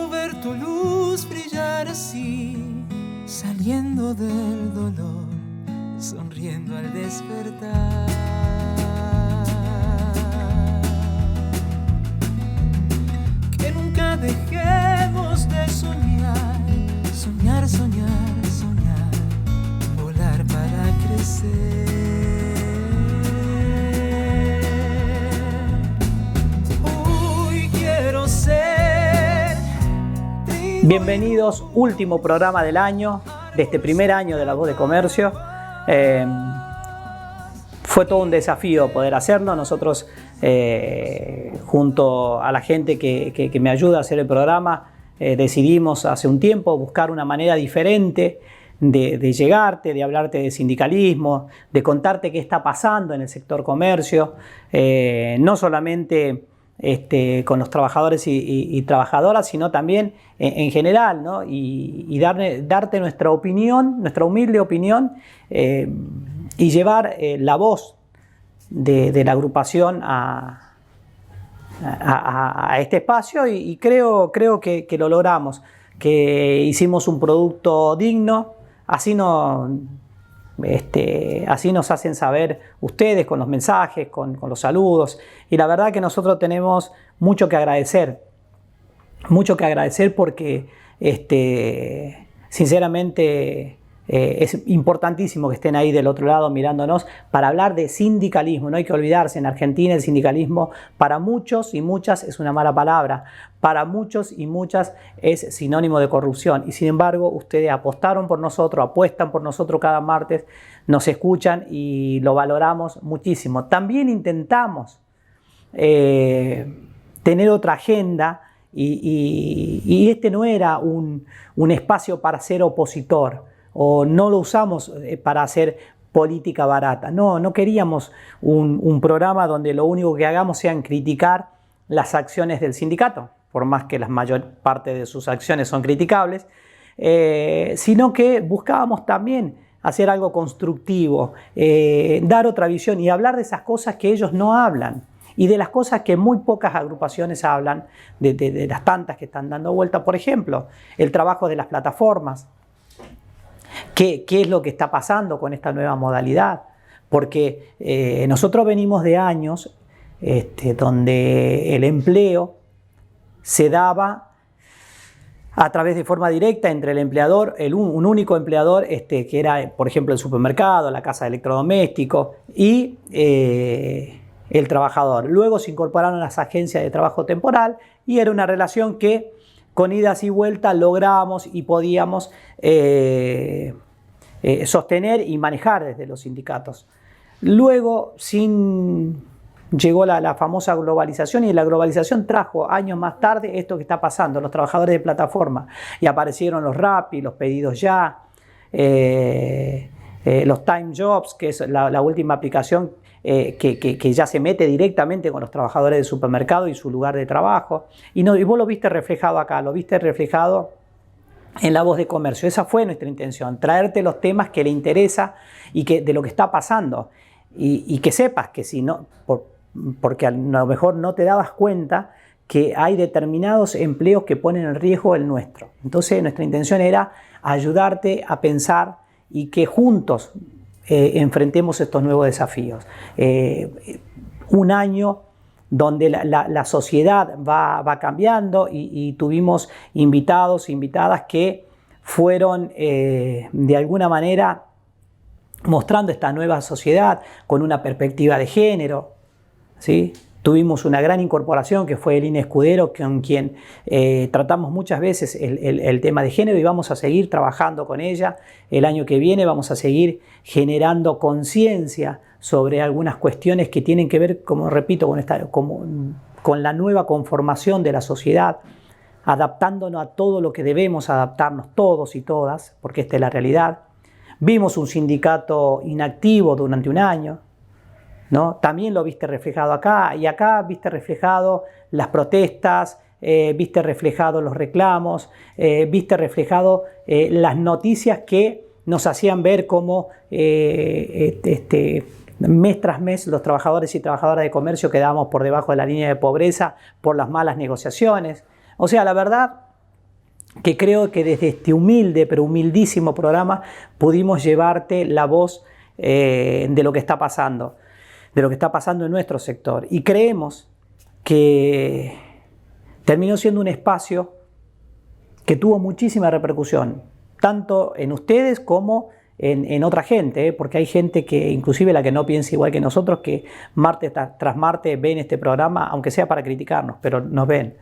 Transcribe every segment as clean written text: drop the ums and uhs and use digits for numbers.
Quiero ver tu luz brillar así, saliendo del dolor, sonriendo al despertar. Que nunca dejemos de soñar, soñar, soñar, soñar, volar para crecer. Hoy quiero ser. Bienvenidos, último programa del año, de este primer año de La Voz de Comercio. Fue todo un desafío poder hacerlo. Nosotros, junto a la gente que me ayuda a hacer el programa, decidimos hace un tiempo buscar una manera diferente de llegarte, de hablarte de sindicalismo, de contarte qué está pasando en el sector comercio, no solamente con los trabajadores y trabajadoras, sino también en general, ¿no? Y darte nuestra opinión, nuestra humilde opinión, y llevar la voz de la agrupación a este espacio, y creo que lo logramos, que hicimos un producto digno. Así nos hacen saber ustedes con los mensajes, con los saludos, y la verdad que nosotros tenemos mucho que agradecer porque sinceramente es importantísimo que estén ahí del otro lado mirándonos para hablar de sindicalismo. No hay que olvidarse, en Argentina el sindicalismo para muchos y muchas es una mala palabra, para muchos y muchas es sinónimo de corrupción, y sin embargo ustedes apostaron por nosotros, apuestan por nosotros cada martes, nos escuchan y lo valoramos muchísimo. También intentamos tener otra agenda, y este no era un espacio para ser opositor, o no lo usamos para hacer política barata. No queríamos un programa donde lo único que hagamos sean criticar las acciones del sindicato, por más que la mayor parte de sus acciones son criticables, sino que buscábamos también hacer algo constructivo, dar otra visión y hablar de esas cosas que ellos no hablan, y de las cosas que muy pocas agrupaciones hablan, de las tantas que están dando vuelta. Por ejemplo, el trabajo de las plataformas. ¿Qué es lo que está pasando con esta nueva modalidad? Porque nosotros venimos de años donde el empleo se daba a través de forma directa entre el empleador, un único empleador, que era, por ejemplo, el supermercado, la casa de electrodomésticos, y el trabajador. Luego se incorporaron las agencias de trabajo temporal, y era una relación que con idas y vueltas lográbamos y podíamos sostener y manejar desde los sindicatos. Luego llegó la famosa globalización, y la globalización trajo años más tarde esto que está pasando, los trabajadores de plataforma, y aparecieron los Rappi, los pedidos ya, los Time Jobs, que es la última aplicación que ya se mete directamente con los trabajadores de supermercado y su lugar de trabajo. Y vos lo viste reflejado acá, lo viste reflejado en La Voz de Comercio. Esa fue nuestra intención, traerte los temas que le interesa y de lo que está pasando. Y que sepas que si no, porque a lo mejor no te dabas cuenta que hay determinados empleos que ponen en riesgo el nuestro. Entonces nuestra intención era ayudarte a pensar y que juntos enfrentemos estos nuevos desafíos. Un año donde la sociedad va cambiando, y tuvimos invitados e invitadas que fueron de alguna manera mostrando esta nueva sociedad con una perspectiva de género, ¿sí? Tuvimos una gran incorporación que fue Elina Escudero, con quien tratamos muchas veces el tema de género, y vamos a seguir trabajando con ella. El año que viene vamos a seguir generando conciencia sobre algunas cuestiones que tienen que ver, como repito, con la nueva conformación de la sociedad, adaptándonos a todo lo que debemos adaptarnos todos y todas, porque esta es la realidad. Vimos un sindicato inactivo durante un año, ¿no? También lo viste reflejado acá, y acá viste reflejado las protestas, viste reflejado los reclamos, viste reflejado las noticias que nos hacían ver cómo mes tras mes los trabajadores y trabajadoras de comercio quedábamos por debajo de la línea de pobreza por las malas negociaciones. O sea, la verdad que creo que desde este humilde, pero humildísimo programa pudimos llevarte la voz de lo que está pasando, en nuestro sector. Y creemos que terminó siendo un espacio que tuvo muchísima repercusión, tanto en ustedes como en otra gente, porque hay gente que, inclusive la que no piensa igual que nosotros, que martes tras martes ven este programa, aunque sea para criticarnos, pero nos ven.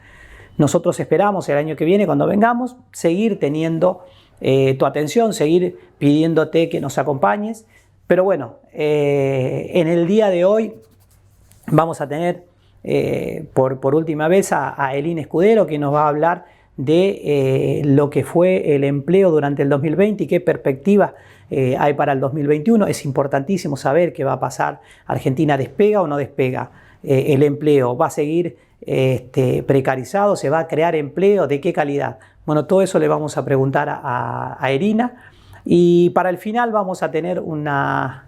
Nosotros esperamos el año que viene, cuando vengamos, seguir teniendo tu atención, seguir pidiéndote que nos acompañes. Pero bueno, en el día de hoy vamos a tener por última vez a Elina Escudero, que nos va a hablar de lo que fue el empleo durante el 2020 y qué perspectivas hay para el 2021. Es importantísimo saber qué va a pasar. ¿Argentina despega o no despega? El empleo va a seguir precarizado, se va a crear empleo, ¿de qué calidad? Bueno, todo eso le vamos a preguntar a Elina, y para el final vamos a tener una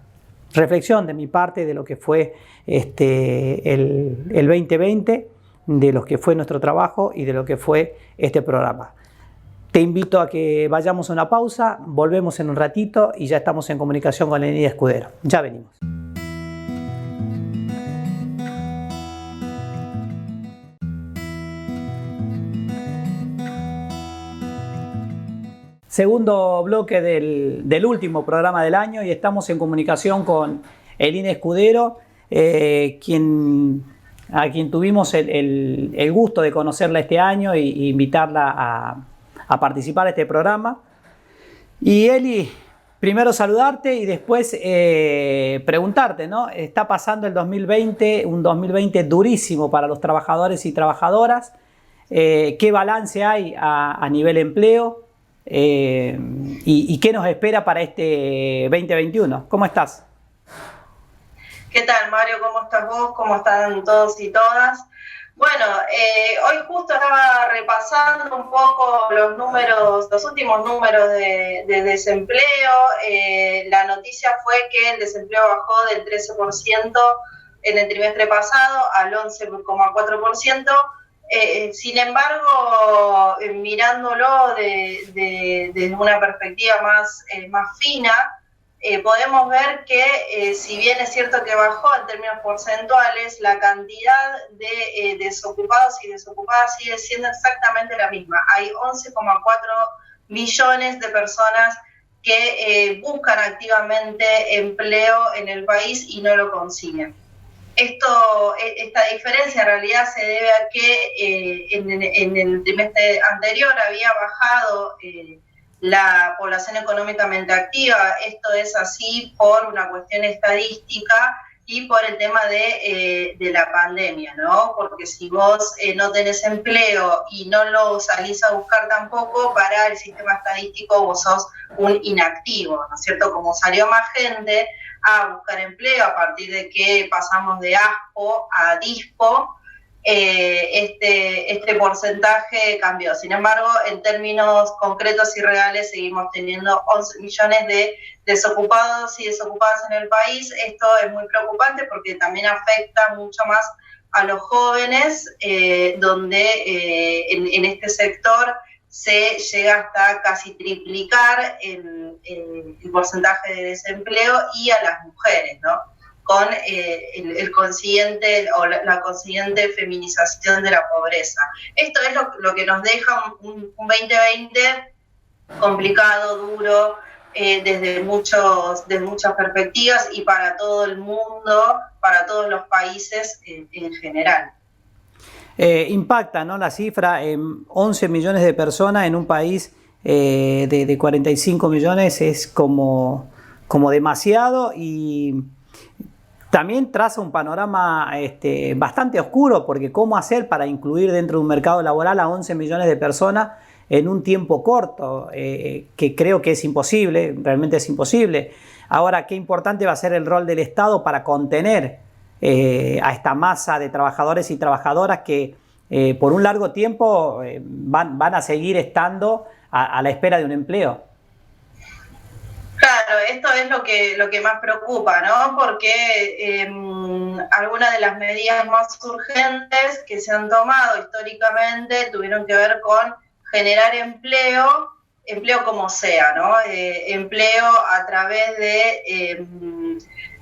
reflexión de mi parte de lo que fue el 2020, de lo que fue nuestro trabajo y de lo que fue este programa. Te invito a que vayamos a una pausa, volvemos en un ratito y ya estamos en comunicación con Elina Escudero. Ya venimos. Segundo bloque del último programa del año, y estamos en comunicación con Elina Escudero, a quien tuvimos el gusto de conocerla este año e invitarla a participar de este programa. Y Eli, primero saludarte y después preguntarte, ¿no? Está pasando el 2020, un 2020 durísimo para los trabajadores y trabajadoras. ¿Qué balance hay a nivel empleo? ¿Y qué nos espera para este 2021? ¿Cómo estás? ¿Qué tal, Mario? ¿Cómo estás vos? ¿Cómo están todos y todas? Bueno, hoy justo estaba repasando un poco los últimos números de desempleo. La noticia fue que el desempleo bajó del 13% en el trimestre pasado al 11,4%. Sin embargo, mirándolo desde una perspectiva más fina, podemos ver que si bien es cierto que bajó en términos porcentuales, la cantidad de desocupados y desocupadas sigue siendo exactamente la misma. Hay 11,4 millones de personas que buscan activamente empleo en el país y no lo consiguen. Esta diferencia en realidad se debe a que en el trimestre anterior había bajado la población económicamente activa. Esto es así por una cuestión estadística y por el tema de la pandemia, ¿no? Porque si vos no tenés empleo y no lo salís a buscar tampoco, para el sistema estadístico vos sos un inactivo, ¿no es cierto? Como salió más gente a buscar empleo a partir de que pasamos de ASPO a DISPO, este porcentaje cambió. Sin embargo, en términos concretos y reales, seguimos teniendo 11 millones de desocupados y desocupadas en el país. Esto es muy preocupante porque también afecta mucho más a los jóvenes, donde en este sector se llega hasta casi triplicar el porcentaje de desempleo, y a las mujeres, ¿no? Con el consiguiente o la consiguiente feminización de la pobreza. Esto es lo que nos deja un 2020 complicado, duro, desde muchas perspectivas y para todo el mundo, para todos los países en general. Impacta, ¿no? La cifra, 11 millones de personas en un país de 45 millones es como demasiado, y también traza un panorama bastante oscuro, porque cómo hacer para incluir dentro de un mercado laboral a 11 millones de personas en un tiempo corto, que creo que es imposible, realmente es imposible. Ahora, qué importante va a ser el rol del Estado para contener a esta masa de trabajadores y trabajadoras que por un largo tiempo van a seguir estando a la espera de un empleo. Claro, esto es lo que más preocupa, ¿no? Porque algunas de las medidas más urgentes que se han tomado históricamente tuvieron que ver con generar empleo como sea, ¿no? Empleo a través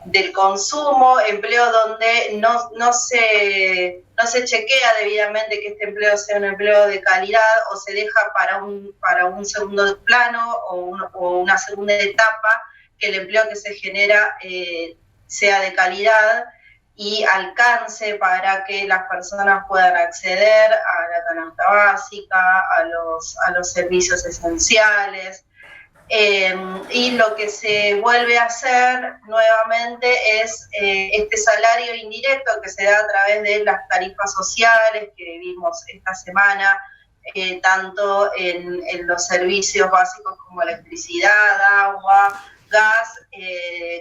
del consumo, empleo donde no se chequea debidamente que este empleo sea un empleo de calidad o se deja para un segundo plano o una segunda etapa, que el empleo que se genera sea de calidad y alcance para que las personas puedan acceder a la canasta básica, a los servicios esenciales. Y lo que se vuelve a hacer nuevamente es este salario indirecto que se da a través de las tarifas sociales que vimos esta semana, tanto en los servicios básicos como electricidad, agua, gas,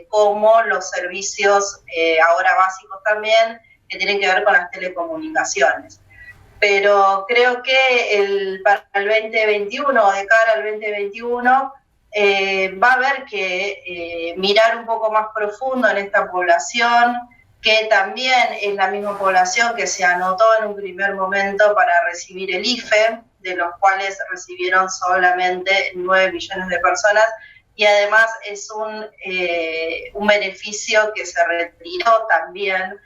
como los servicios ahora básicos también, que tienen que ver con las telecomunicaciones. Pero creo que para el 2021, de cara al 2021, va a haber que mirar un poco más profundo en esta población, que también es la misma población que se anotó en un primer momento para recibir el IFE, de los cuales recibieron solamente 9 millones de personas, y además es un beneficio que se retiró también,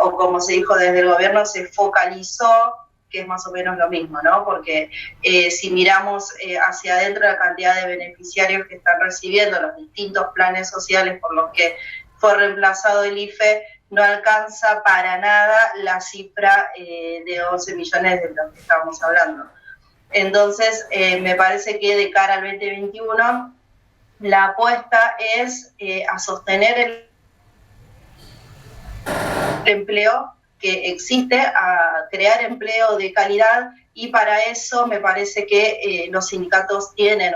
o como se dijo desde el gobierno, se focalizó, que es más o menos lo mismo, ¿no? Porque si miramos hacia adentro la cantidad de beneficiarios que están recibiendo los distintos planes sociales por los que fue reemplazado el IFE, no alcanza para nada la cifra de 11 millones de los que estamos hablando. Entonces, me parece que de cara al 2021, la apuesta es a sostener el empleo que existe, a crear empleo de calidad, y para eso me parece que los sindicatos tienen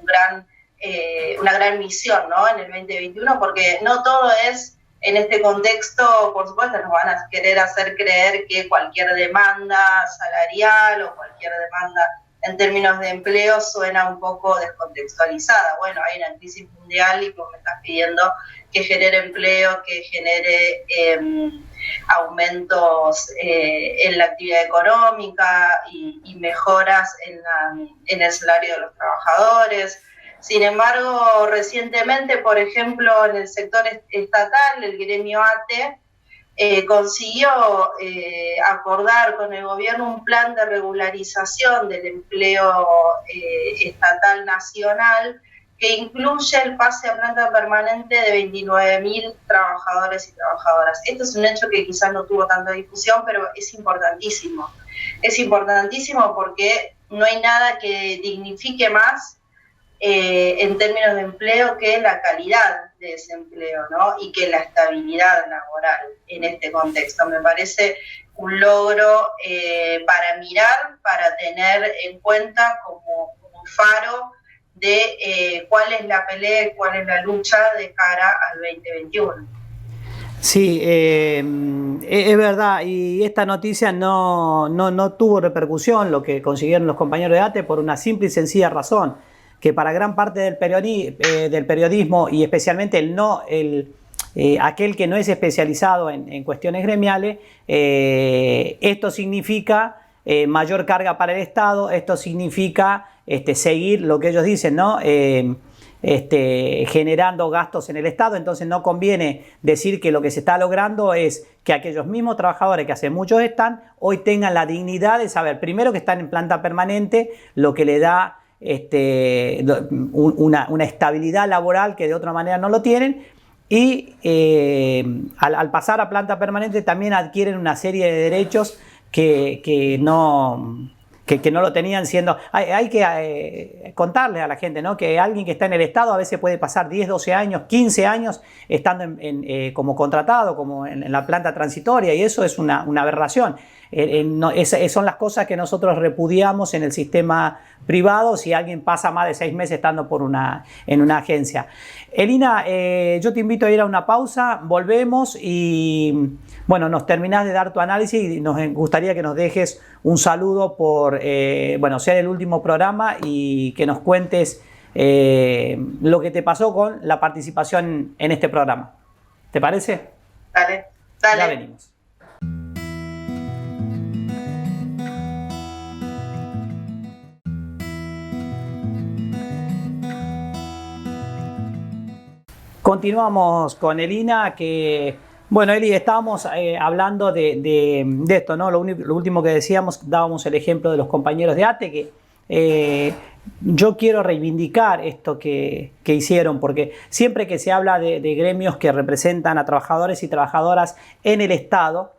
una gran misión, ¿no? En el 2021, porque no todo es, en este contexto, por supuesto, nos van a querer hacer creer que cualquier demanda salarial o cualquier demanda en términos de empleo suena un poco descontextualizada. Bueno, hay una crisis mundial y vos me estás pidiendo que genere empleo, que genere aumentos en la actividad económica y mejoras en el salario de los trabajadores. Sin embargo, recientemente, por ejemplo, en el sector estatal, el gremio ATE consiguió acordar con el gobierno un plan de regularización del empleo estatal nacional que incluye el pase a planta permanente de 29.000 trabajadores y trabajadoras. Esto es un hecho que quizás no tuvo tanta difusión, pero es importantísimo. Es importantísimo porque no hay nada que dignifique más en términos de empleo que la calidad de ese empleo, ¿no? Y que la estabilidad laboral en este contexto. Me parece un logro para mirar, para tener en cuenta como faro de cuál es la pelea y cuál es la lucha de cara al 2021. Sí, es verdad, y esta noticia no tuvo repercusión, lo que consiguieron los compañeros de ATE, por una simple y sencilla razón, que para gran parte del periodismo y especialmente aquel que no es especializado en cuestiones gremiales, esto significa mayor carga para el Estado, esto significa seguir lo que ellos dicen, ¿no? Generando gastos en el Estado. Entonces no conviene decir que lo que se está logrando es que aquellos mismos trabajadores que hace muchos están, hoy tengan la dignidad de saber, primero, que están en planta permanente, lo que le da una estabilidad laboral que de otra manera no lo tienen, y al pasar a planta permanente también adquieren una serie de derechos que no lo tenían siendo. Hay que contarle a la gente, ¿no? Que alguien que está en el Estado a veces puede pasar 10, 12 años, 15 años estando como contratado, como en la planta transitoria, y eso es una aberración. Son las cosas que nosotros repudiamos en el sistema privado si alguien pasa más de 6 meses estando en una agencia. Elina, yo te invito a ir a una pausa, volvemos y bueno, nos terminás de dar tu análisis y nos gustaría que nos dejes un saludo por ser el último programa y que nos cuentes lo que te pasó con la participación en este programa. ¿Te parece? Dale. Ya venimos. Continuamos con Elina, que, bueno, Eli, estábamos hablando de esto, ¿no? Lo último que decíamos, dábamos el ejemplo de los compañeros de ATE, que yo quiero reivindicar esto que hicieron, porque siempre que se habla de gremios que representan a trabajadores y trabajadoras en el Estado,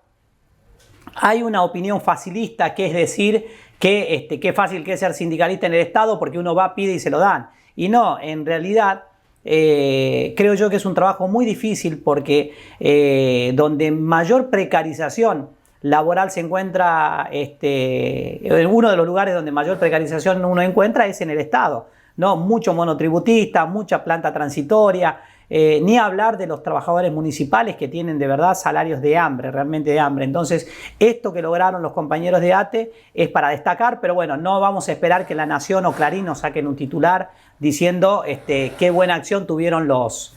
hay una opinión facilista, que es decir que qué fácil que es ser sindicalista en el Estado porque uno va, pide y se lo dan. Y no, en realidad creo yo que es un trabajo muy difícil porque donde mayor precarización laboral se encuentra, uno de los lugares donde mayor precarización uno encuentra es en el Estado, ¿no? Mucho monotributista, mucha planta transitoria, ni hablar de los trabajadores municipales que tienen de verdad salarios de hambre, realmente de hambre. Entonces, esto que lograron los compañeros de ATE es para destacar, pero bueno, no vamos a esperar que La Nación o Clarín nos saquen un titular diciendo qué buena acción tuvieron los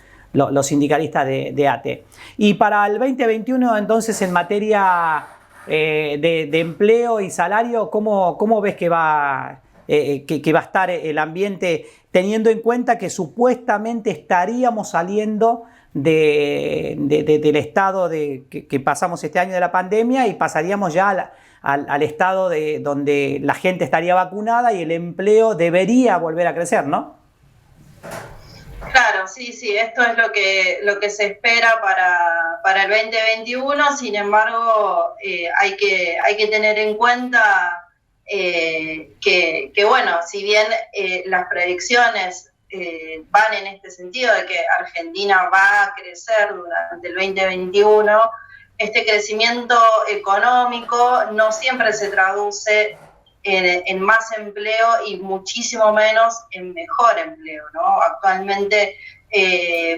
sindicalistas de ATE. Y para el 2021, entonces, en materia de empleo y salario, ¿cómo ves que va a estar el ambiente, teniendo en cuenta que supuestamente estaríamos saliendo del estado que pasamos este año de la pandemia y pasaríamos ya al estado donde la gente estaría vacunada y el empleo debería volver a crecer, ¿no? Claro, sí, esto es lo que se espera para el 2021. Sin embargo, hay que tener en cuenta que bueno, si bien las predicciones van en este sentido de que Argentina va a crecer durante el 2021, este crecimiento económico no siempre se traduce en más empleo y muchísimo menos en mejor empleo, ¿no? Actualmente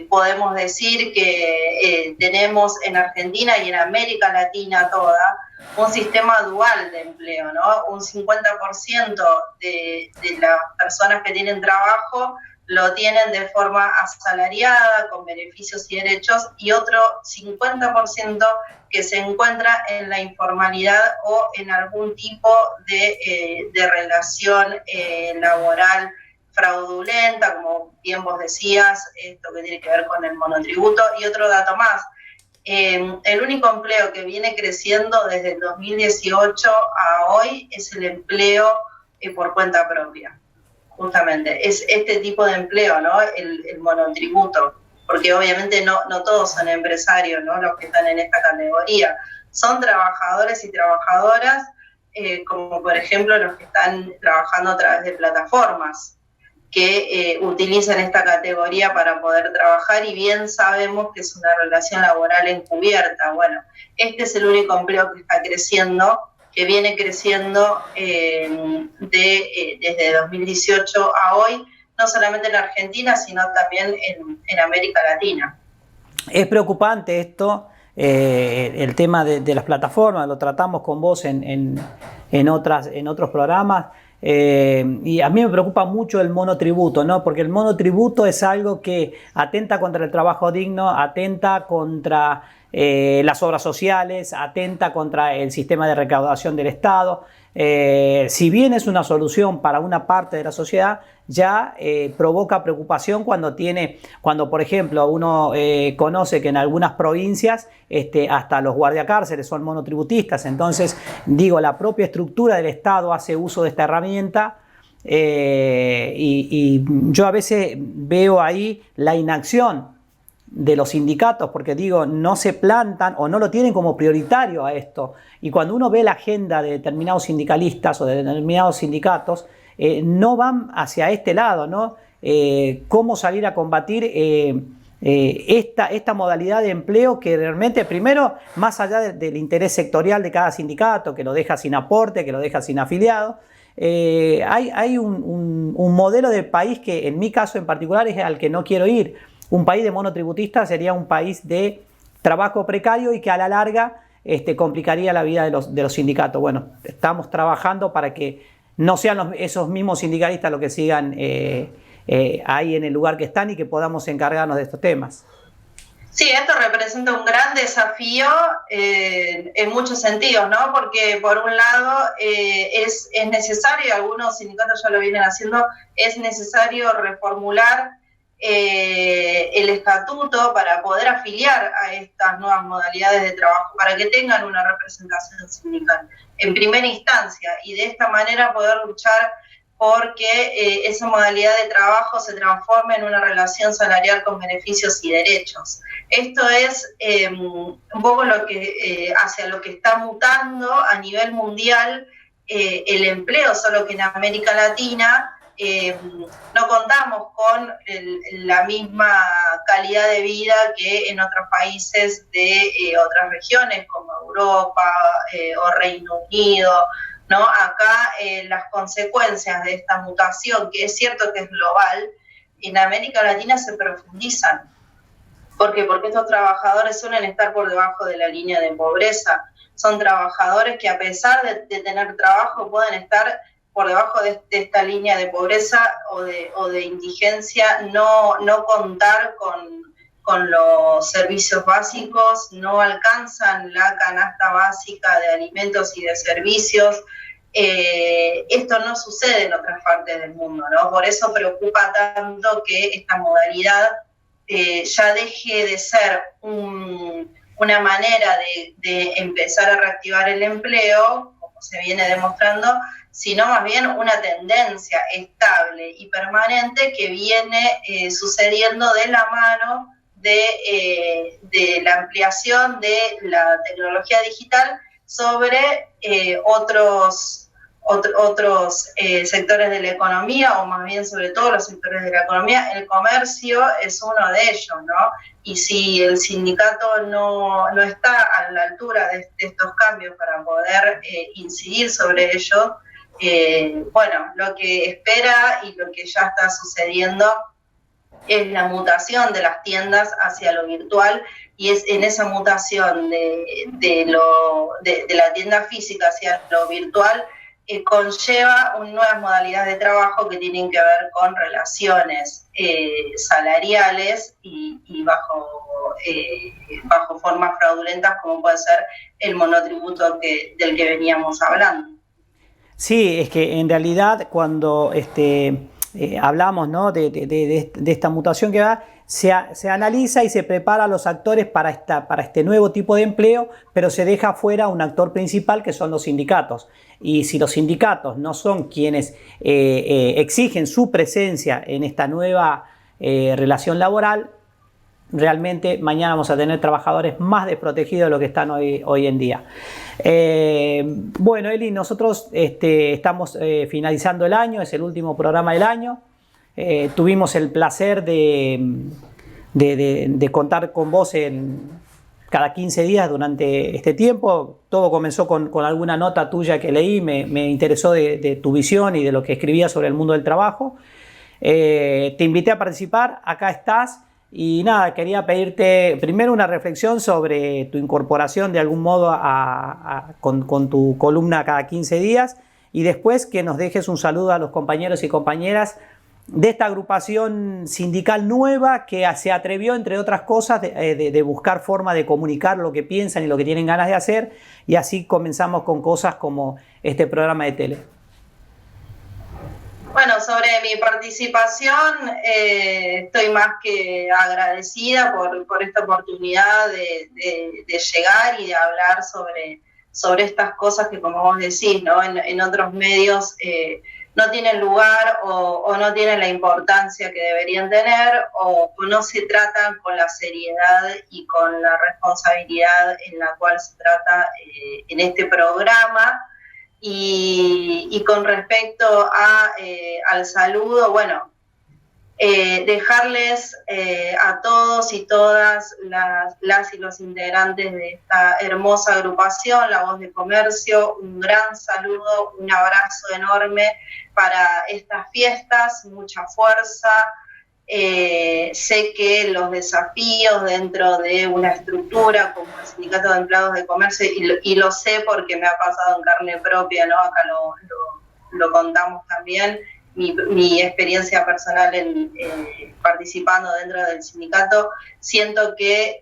podemos decir que tenemos en Argentina y en América Latina toda un sistema dual de empleo, ¿no? Un 50% de las personas que tienen trabajo lo tienen de forma asalariada, con beneficios y derechos, y otro 50% que se encuentra en la informalidad o en algún tipo de relación laboral fraudulenta, como bien vos decías, esto que tiene que ver con el monotributo. Y otro dato más, el único empleo que viene creciendo desde el 2018 a hoy es el empleo por cuenta propia. Justamente, es este tipo de empleo, ¿no? El monotributo, porque obviamente no todos son empresarios, ¿no? Los que están en esta categoría. Son trabajadores y trabajadoras, como por ejemplo los que están trabajando a través de plataformas, que utilizan esta categoría para poder trabajar, y bien sabemos que es una relación laboral encubierta. Bueno, este es el único empleo que está creciendo, que viene creciendo desde 2018 a hoy, no solamente en Argentina, sino también en América Latina. Es preocupante esto, el tema de las plataformas, lo tratamos con vos en otros programas, y a mí me preocupa mucho el monotributo, ¿no? Porque el monotributo es algo que atenta contra el trabajo digno, atenta contra las obras sociales, atenta contra el sistema de recaudación del Estado. Si bien es una solución para una parte de la sociedad, ya provoca preocupación cuando por ejemplo uno conoce que en algunas provincias hasta los guardiacárceles son monotributistas. Entonces, digo, la propia estructura del Estado hace uso de esta herramienta, y yo a veces veo ahí la inacción de los sindicatos, porque digo, no se plantan o no lo tienen como prioritario a esto. Y cuando uno ve la agenda de determinados sindicalistas o de determinados sindicatos, no van hacia este lado, ¿no? Cómo salir a combatir esta modalidad de empleo que realmente, primero, más allá del interés sectorial de cada sindicato, que lo deja sin aporte, que lo deja sin afiliado, hay un modelo de país que en mi caso en particular es al que no quiero ir. Un país de monotributistas sería un país de trabajo precario y que a la larga complicaría la vida de los sindicatos. Bueno, estamos trabajando para que no sean esos mismos sindicalistas los que sigan ahí en el lugar que están y que podamos encargarnos de estos temas. Sí, esto representa un gran desafío en muchos sentidos, ¿no? Porque por un lado es necesario, y algunos sindicatos ya lo vienen haciendo, es necesario reformular el estatuto para poder afiliar a estas nuevas modalidades de trabajo, para que tengan una representación sindical en primera instancia, y de esta manera poder luchar porque esa modalidad de trabajo se transforme en una relación salarial con beneficios y derechos. Esto es un poco lo que, hacia lo que está mutando a nivel mundial el empleo, solo que en América Latina no contamos con la misma calidad de vida que en otros países de otras regiones como Europa o Reino Unido, ¿no? Acá las consecuencias de esta mutación, que es cierto que es global, en América Latina se profundizan. ¿Por qué? Porque estos trabajadores suelen estar por debajo de la línea de pobreza. Son trabajadores que, a pesar de tener trabajo, pueden estar por debajo de esta línea de pobreza o de indigencia, no contar con los servicios básicos, no alcanzan la canasta básica de alimentos y de servicios. Esto no sucede en otras partes del mundo, ¿no? Por eso preocupa tanto que esta modalidad ya deje de ser una manera de empezar a reactivar el empleo, como se viene demostrando, sino más bien una tendencia estable y permanente que viene sucediendo de la mano de la ampliación de la tecnología digital sobre otros sectores de la economía, o más bien sobre todos los sectores de la economía. El comercio es uno de ellos, ¿no? Y si el sindicato no está a la altura de estos cambios para poder incidir sobre ello, bueno, lo que espera y lo que ya está sucediendo es la mutación de las tiendas hacia lo virtual, y es en esa mutación de la tienda física hacia lo virtual conlleva nuevas modalidades de trabajo que tienen que ver con relaciones salariales y bajo formas fraudulentas, como puede ser el monotributo del que veníamos hablando. Sí, es que en realidad cuando hablamos, ¿no?, de esta mutación que va, se analiza y se prepara a los actores para este nuevo tipo de empleo, pero se deja fuera un actor principal, que son los sindicatos. Y si los sindicatos no son quienes exigen su presencia en esta nueva relación laboral, realmente mañana vamos a tener trabajadores más desprotegidos de lo que están hoy en día. Bueno, Eli, nosotros estamos finalizando el año, es el último programa del año. Tuvimos el placer de contar con vos cada 15 días durante este tiempo. Todo comenzó con alguna nota tuya que leí, me interesó de tu visión y de lo que escribías sobre el mundo del trabajo. Te invité a participar, acá estás. Y nada, quería pedirte primero una reflexión sobre tu incorporación de algún modo con tu columna cada 15 días, y después que nos dejes un saludo a los compañeros y compañeras de esta agrupación sindical nueva que se atrevió, entre otras cosas, de buscar forma de comunicar lo que piensan y lo que tienen ganas de hacer, y así comenzamos con cosas como este programa de tele. Bueno, sobre mi participación, estoy más que agradecida por esta oportunidad de llegar y de hablar sobre estas cosas que, como vos decís, ¿no?, en otros medios no tienen lugar o no tienen la importancia que deberían tener, o no se tratan con la seriedad y con la responsabilidad en la cual se trata en este programa. Y con respecto al saludo, bueno, dejarles a todos y todas las y los integrantes de esta hermosa agrupación, La Voz de Comercio, un gran saludo, un abrazo enorme para estas fiestas, mucha fuerza. Sé que los desafíos dentro de una estructura como el Sindicato de Empleados de Comercio, y lo sé porque me ha pasado en carne propia, ¿no? Acá lo contamos también, mi experiencia personal participando dentro del sindicato. Siento que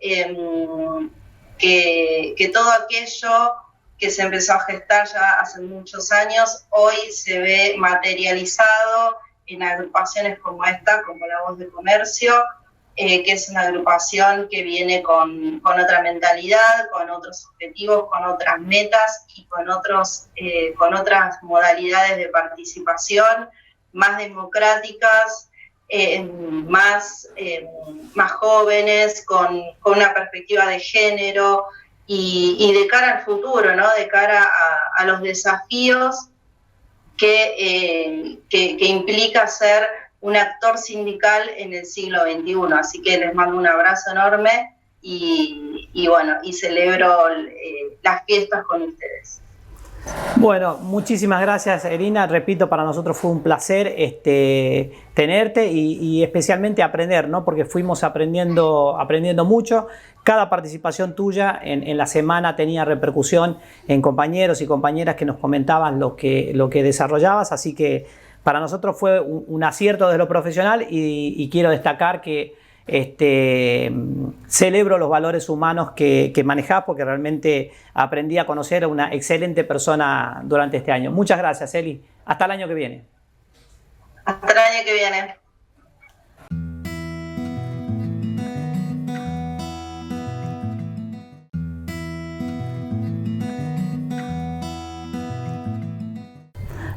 todo aquello que se empezó a gestar ya hace muchos años, hoy se ve materializado en agrupaciones como esta, como La Voz de Comercio, que es una agrupación que viene con otra mentalidad, con otros objetivos, con otras metas y con otras modalidades de participación más democráticas, más jóvenes, con una perspectiva de género y de cara al futuro, ¿no? De cara a los desafíos que implica ser un actor sindical en el siglo XXI. Así que les mando un abrazo enorme y bueno, y celebro las fiestas con ustedes. Bueno, muchísimas gracias, Erina. Repito, para nosotros fue un placer tenerte y especialmente aprender, ¿no? Porque fuimos aprendiendo mucho. Cada participación tuya en la semana tenía repercusión en compañeros y compañeras que nos comentaban lo que desarrollabas, así que para nosotros fue un acierto desde lo profesional y quiero destacar que celebro los valores humanos que manejás, porque realmente aprendí a conocer a una excelente persona durante este año. Muchas gracias, Eli. Hasta el año que viene. Hasta el año que viene.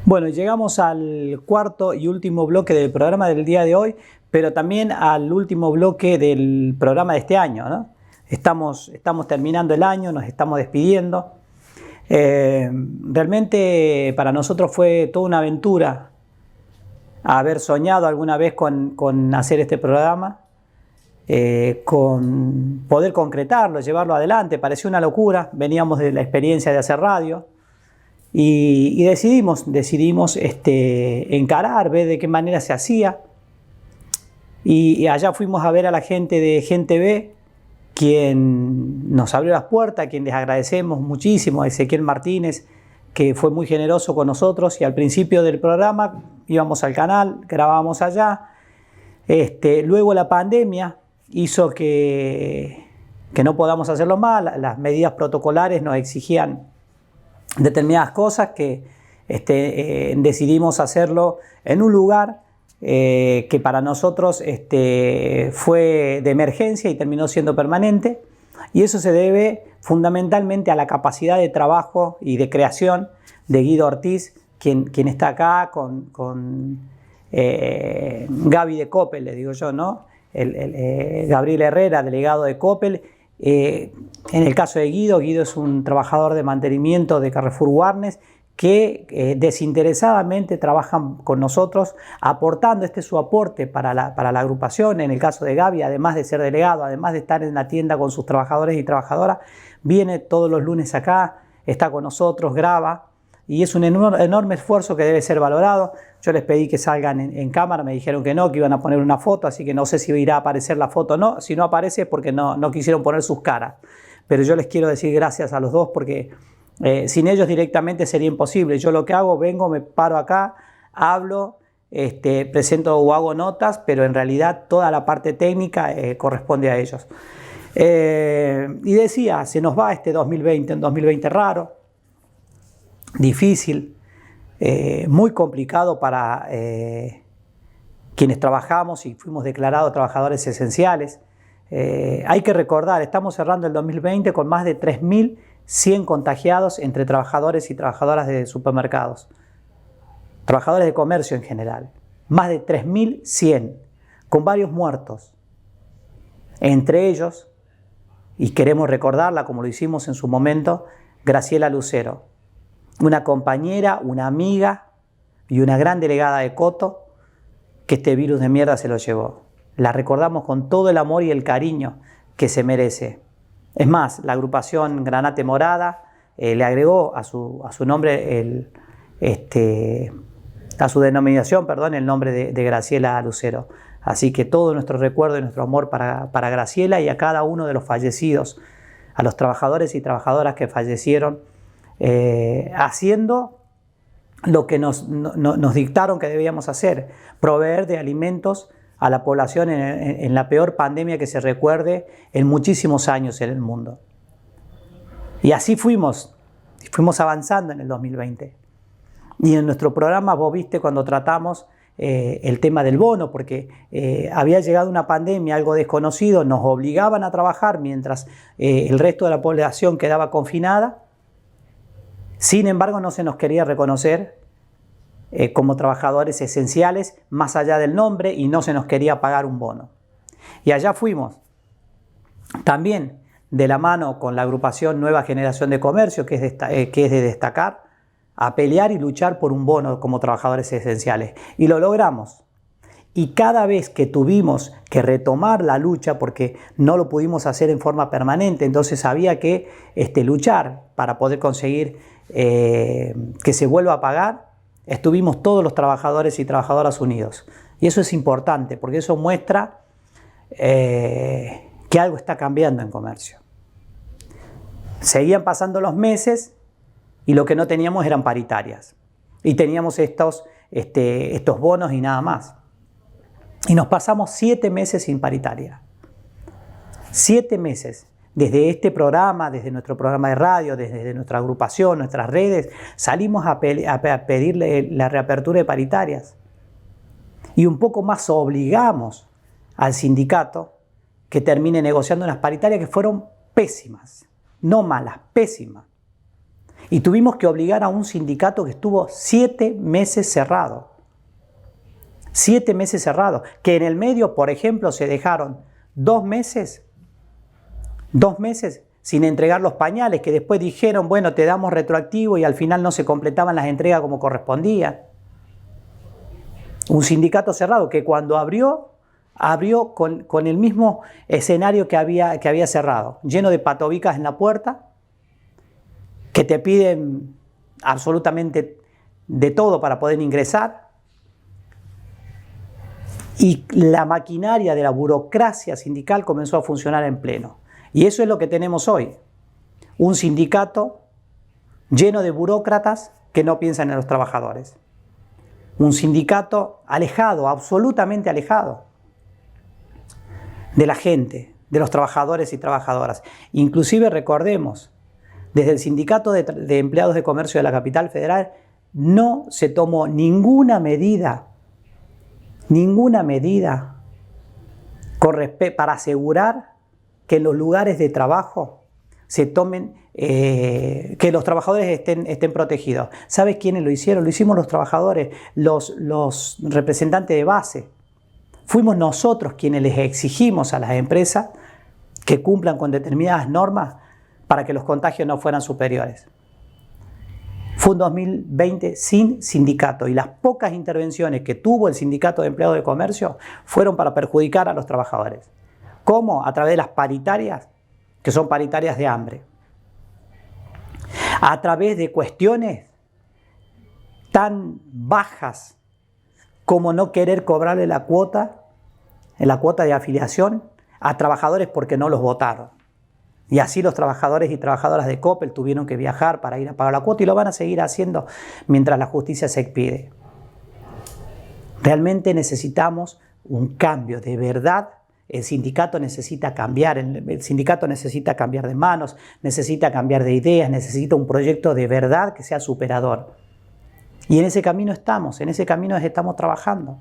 Bueno, llegamos al cuarto y último bloque del programa del día de hoy, pero también al último bloque del programa de este año, ¿no? Estamos terminando el año, nos estamos despidiendo. Realmente para nosotros fue toda una aventura haber soñado alguna vez con hacer este programa, con poder concretarlo, llevarlo adelante. Pareció una locura, veníamos de la experiencia de hacer radio. Y decidimos encarar, ver de qué manera se hacía. Y allá fuimos a ver a la gente de Gente B, quien nos abrió las puertas, a quien les agradecemos muchísimo, a Ezequiel Martínez, que fue muy generoso con nosotros. Y al principio del programa íbamos al canal, grabábamos allá. Luego la pandemia hizo que no podamos hacerlo más. Las medidas protocolares nos exigían determinadas cosas que decidimos hacerlo en un lugar que para nosotros fue de emergencia y terminó siendo permanente, y eso se debe fundamentalmente a la capacidad de trabajo y de creación de Guido Ortiz, quien está acá con Gaby de Coppel, le digo yo, ¿no? Gabriel Herrera, delegado de Coppel. En el caso de Guido es un trabajador de mantenimiento de Carrefour Warnes que desinteresadamente trabajan con nosotros, aportando su aporte para la agrupación. En el caso de Gaby, además de ser delegado, además de estar en la tienda con sus trabajadores y trabajadoras, viene todos los lunes acá, está con nosotros, graba, y es un enorme esfuerzo que debe ser valorado. Yo les pedí que salgan en cámara, me dijeron que no, que iban a poner una foto, así que no sé si irá a aparecer la foto o no. Si no aparece es porque no quisieron poner sus caras. Pero yo les quiero decir gracias a los dos, porque sin ellos directamente sería imposible. Yo lo que hago, vengo, me paro acá, hablo, presento o hago notas, pero en realidad toda la parte técnica corresponde a ellos. Y decía, se nos va este 2020, un 2020 raro, difícil, muy complicado para quienes trabajamos y fuimos declarados trabajadores esenciales. Hay que recordar, estamos cerrando el 2020 con más de 3.100 contagiados entre trabajadores y trabajadoras de supermercados, trabajadores de comercio en general, más de 3.100, con varios muertos, entre ellos, y queremos recordarla como lo hicimos en su momento, Graciela Lucero, una compañera, una amiga y una gran delegada de Coto, que este virus de mierda se lo llevó. La recordamos con todo el amor y el cariño que se merece. Es más, la agrupación Granate Morada le agregó a su nombre, a su denominación, perdón, el nombre de Graciela Lucero. Así que todo nuestro recuerdo y nuestro amor para Graciela y a cada uno de los fallecidos, a los trabajadores y trabajadoras que fallecieron, haciendo lo que nos dictaron que debíamos hacer, proveer de alimentos a la población en la peor pandemia que se recuerde en muchísimos años en el mundo. Y así fuimos avanzando en el 2020. Y en nuestro programa, vos viste cuando tratamos el tema del bono, porque había llegado una pandemia, algo desconocido, nos obligaban a trabajar mientras el resto de la población quedaba confinada. Sin embargo, no se nos quería reconocer como trabajadores esenciales más allá del nombre y no se nos quería pagar un bono. Y allá fuimos, también de la mano con la agrupación Nueva Generación de Comercio, que es de destacar, a pelear y luchar por un bono como trabajadores esenciales. Y lo logramos. Y cada vez que tuvimos que retomar la lucha, porque no lo pudimos hacer en forma permanente, entonces había que luchar para poder conseguir que se vuelva a pagar, estuvimos todos los trabajadores y trabajadoras unidos. Y eso es importante, porque eso muestra que algo está cambiando en comercio. Seguían pasando los meses y lo que no teníamos eran paritarias. Y teníamos estos bonos y nada más. Y nos pasamos 7 meses sin paritaria. 7 meses. Desde este programa, desde nuestro programa de radio, desde nuestra agrupación, nuestras redes, salimos a pedirle la reapertura de paritarias. Y un poco más obligamos al sindicato que termine negociando unas paritarias que fueron pésimas. No malas, pésimas. Y tuvimos que obligar a un sindicato que estuvo 7 meses cerrado. 7 meses cerrado. Que en el medio, por ejemplo, se dejaron 2 meses sin entregar los pañales, que después dijeron, bueno, te damos retroactivo y al final no se completaban las entregas como correspondía. Un sindicato cerrado que cuando abrió con el mismo escenario que había cerrado, lleno de patobicas en la puerta, que te piden absolutamente de todo para poder ingresar. Y la maquinaria de la burocracia sindical comenzó a funcionar en pleno. Y eso es lo que tenemos hoy. Un sindicato lleno de burócratas que no piensan en los trabajadores. Un sindicato alejado, absolutamente alejado de la gente, de los trabajadores y trabajadoras. Inclusive recordemos, desde el Sindicato de Empleados de Comercio de la Capital Federal no se tomó ninguna medida para asegurar que en los lugares de trabajo se tomen, que los trabajadores estén protegidos. ¿Sabes quiénes lo hicieron? Lo hicimos los trabajadores, los representantes de base. Fuimos nosotros quienes les exigimos a las empresas que cumplan con determinadas normas para que los contagios no fueran superiores. Fue un 2020 sin sindicato y las pocas intervenciones que tuvo el Sindicato de Empleados de Comercio fueron para perjudicar a los trabajadores. ¿Cómo? A través de las paritarias, que son paritarias de hambre. A través de cuestiones tan bajas como no querer cobrarle la cuota de afiliación a trabajadores porque no los votaron. Y así los trabajadores y trabajadoras de Coppel tuvieron que viajar para ir a pagar la cuota y lo van a seguir haciendo mientras la justicia se expide. Realmente necesitamos un cambio de verdad. El sindicato necesita cambiar, el sindicato necesita cambiar de manos, necesita cambiar de ideas, necesita un proyecto de verdad que sea superador. Y en ese camino estamos trabajando.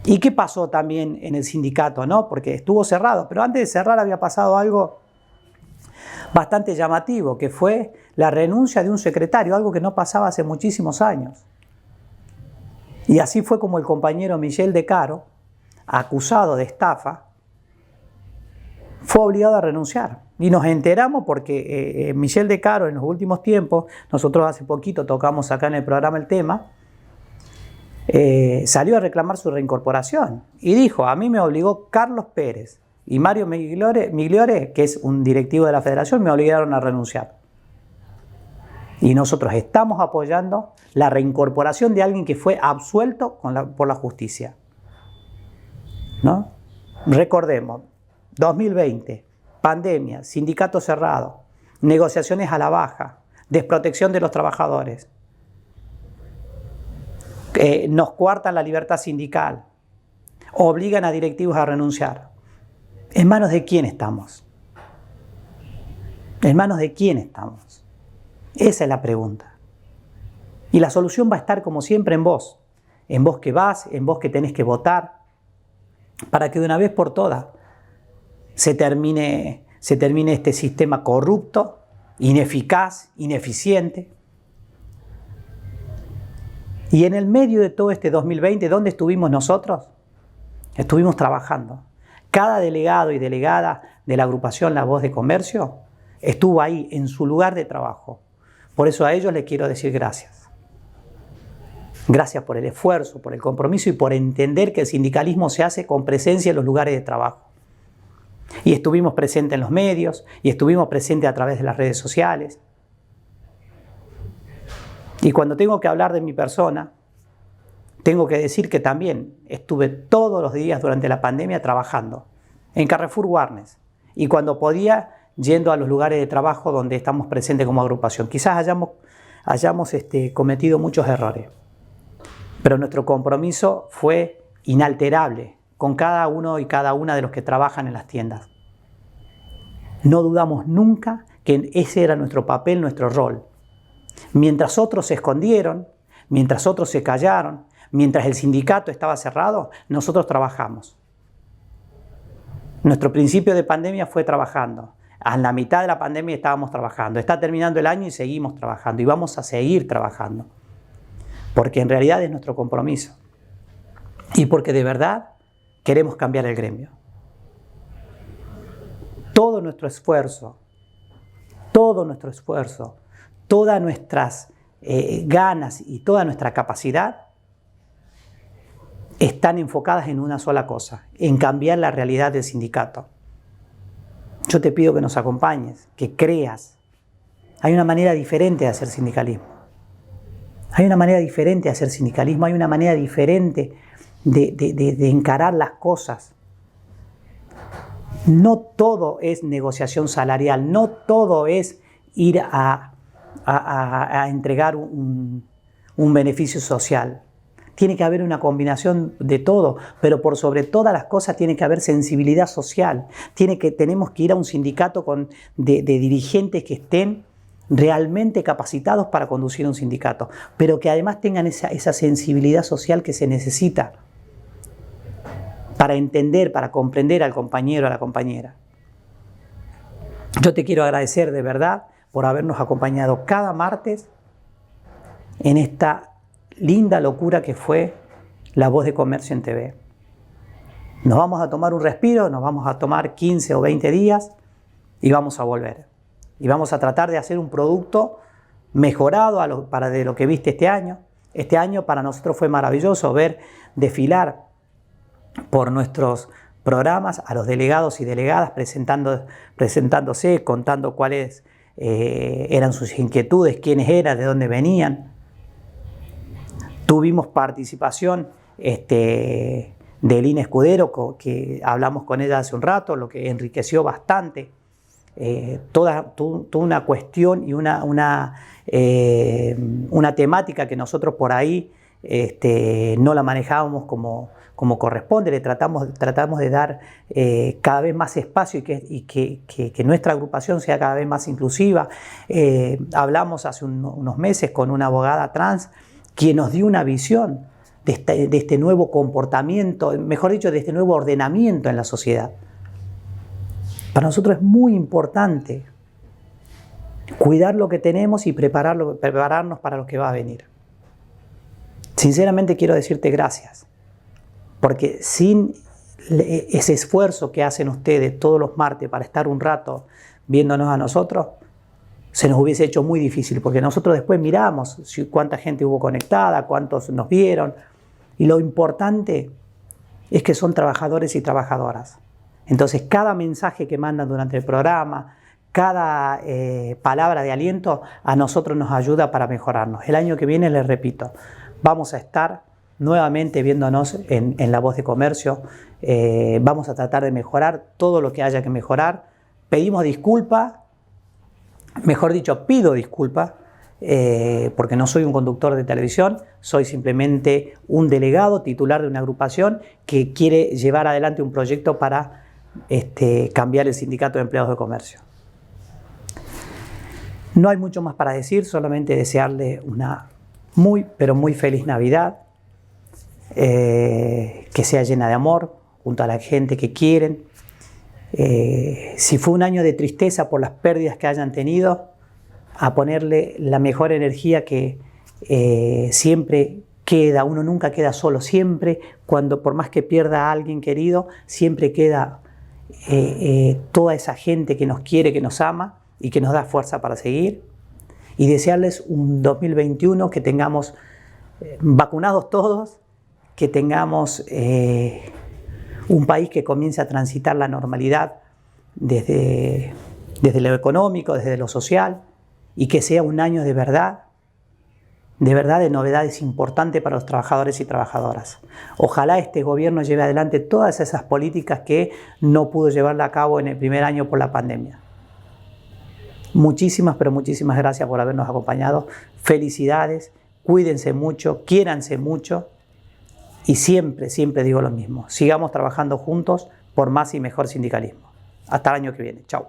¿Y qué pasó también en el sindicato? ¿No? Porque estuvo cerrado, pero antes de cerrar había pasado algo bastante llamativo, que fue la renuncia de un secretario, algo que no pasaba hace muchísimos años. Y así fue como el compañero Michel De Caro, acusado de estafa, fue obligado a renunciar. Y nos enteramos porque Michel De Caro en los últimos tiempos, nosotros hace poquito tocamos acá en el programa el tema, salió a reclamar su reincorporación y dijo, a mí me obligó Carlos Pérez y Mario Migliore, que es un directivo de la federación, me obligaron a renunciar. Y nosotros estamos apoyando la reincorporación de alguien que fue absuelto por la justicia. ¿No? Recordemos, 2020, pandemia, sindicato cerrado, negociaciones a la baja, desprotección de los trabajadores. Nos coartan la libertad sindical, obligan a directivos a renunciar. ¿En manos de quién estamos? ¿En manos de quién estamos? Esa es la pregunta. Y la solución va a estar, como siempre, en vos. en vos que vas, en vos que tenés que votar, para que de una vez por todas se termine este sistema corrupto, ineficaz, ineficiente. Y en el medio de todo este 2020, ¿dónde estuvimos nosotros? Estuvimos trabajando. Cada delegado y delegada de la agrupación La Voz de Comercio estuvo ahí en su lugar de trabajo. Por eso a ellos les quiero decir gracias. Gracias por el esfuerzo, por el compromiso y por entender que el sindicalismo se hace con presencia en los lugares de trabajo. Y estuvimos presentes en los medios, y estuvimos presentes a través de las redes sociales. Y cuando tengo que hablar de mi persona, tengo que decir que también estuve todos los días durante la pandemia trabajando en Carrefour Warnes. Y cuando podía, yendo a los lugares de trabajo donde estamos presentes como agrupación. Quizás hayamos cometido muchos errores, pero nuestro compromiso fue inalterable con cada uno y cada una de los que trabajan en las tiendas. No dudamos nunca que ese era nuestro papel, nuestro rol. Mientras otros se escondieron, mientras otros se callaron, mientras el sindicato estaba cerrado, nosotros trabajamos. Nuestro principio de pandemia fue trabajando. A la mitad de la pandemia estábamos trabajando. Está terminando el año y seguimos trabajando. Y vamos a seguir trabajando. Porque en realidad es nuestro compromiso. Y porque de verdad queremos cambiar el gremio. Todo nuestro esfuerzo, todas nuestras ganas y toda nuestra capacidad están enfocadas en una sola cosa, en cambiar la realidad del sindicato. Yo te pido que nos acompañes, que creas. Hay una manera diferente de hacer sindicalismo. Hay una manera diferente de hacer sindicalismo, hay una manera diferente de encarar las cosas. No todo es negociación salarial, no todo es ir a entregar un beneficio social. Tiene que haber una combinación de todo, pero por sobre todas las cosas tiene que haber sensibilidad social. Tenemos que ir a un sindicato de dirigentes que estén realmente capacitados para conducir un sindicato, pero que además tengan esa sensibilidad social que se necesita para entender, para comprender al compañero, a la compañera. Yo te quiero agradecer de verdad por habernos acompañado cada martes en esta linda locura que fue La Voz de Comercio en TV. Nos vamos a tomar un respiro, nos vamos a tomar 15 o 20 días y vamos a volver. Y vamos a tratar de hacer un producto mejorado para de lo que viste este año. Este año para nosotros fue maravilloso ver desfilar por nuestros programas a los delegados y delegadas presentándose, contando cuáles eran sus inquietudes, quiénes eran, de dónde venían. Tuvimos participación de Lina Escudero, que hablamos con ella hace un rato, lo que enriqueció bastante toda una cuestión y una temática que nosotros por ahí no la manejábamos como corresponde. Tratamos de dar cada vez más espacio y que nuestra agrupación sea cada vez más inclusiva. Hablamos hace unos meses con una abogada trans quien nos dio una visión de este nuevo comportamiento, mejor dicho, de este nuevo ordenamiento en la sociedad. Para nosotros es muy importante cuidar lo que tenemos y prepararnos para lo que va a venir. Sinceramente quiero decirte gracias, porque sin ese esfuerzo que hacen ustedes todos los martes para estar un rato viéndonos a nosotros, se nos hubiese hecho muy difícil, porque nosotros después miramos cuánta gente hubo conectada, cuántos nos vieron, y lo importante es que son trabajadores y trabajadoras. Entonces cada mensaje que mandan durante el programa, cada palabra de aliento a nosotros nos ayuda para mejorarnos. El año que viene, les repito, vamos a estar nuevamente viéndonos en La Voz de Comercio. Vamos a tratar de mejorar todo lo que haya que mejorar. Pedimos disculpas. Mejor dicho, pido disculpas porque no soy un conductor de televisión, soy simplemente un delegado titular de una agrupación que quiere llevar adelante un proyecto para cambiar el Sindicato de Empleados de Comercio. No hay mucho más para decir, solamente desearle una muy, pero muy feliz Navidad. que sea llena de amor, junto a la gente que quieren. Si fue un año de tristeza por las pérdidas que hayan tenido, a ponerle la mejor energía que siempre queda. Uno nunca queda solo, siempre, por más que pierda a alguien querido, siempre queda toda esa gente que nos quiere, que nos ama y que nos da fuerza para seguir. Y desearles un 2021 que tengamos vacunados todos, que tengamos un país que comience a transitar la normalidad desde lo económico, desde lo social, y que sea un año de verdad de novedades importantes para los trabajadores y trabajadoras. Ojalá este gobierno lleve adelante todas esas políticas que no pudo llevarla a cabo en el primer año por la pandemia. Muchísimas, pero muchísimas gracias por habernos acompañado. Felicidades, cuídense mucho, quiéranse mucho y siempre, siempre digo lo mismo. Sigamos trabajando juntos por más y mejor sindicalismo. Hasta el año que viene. Chao.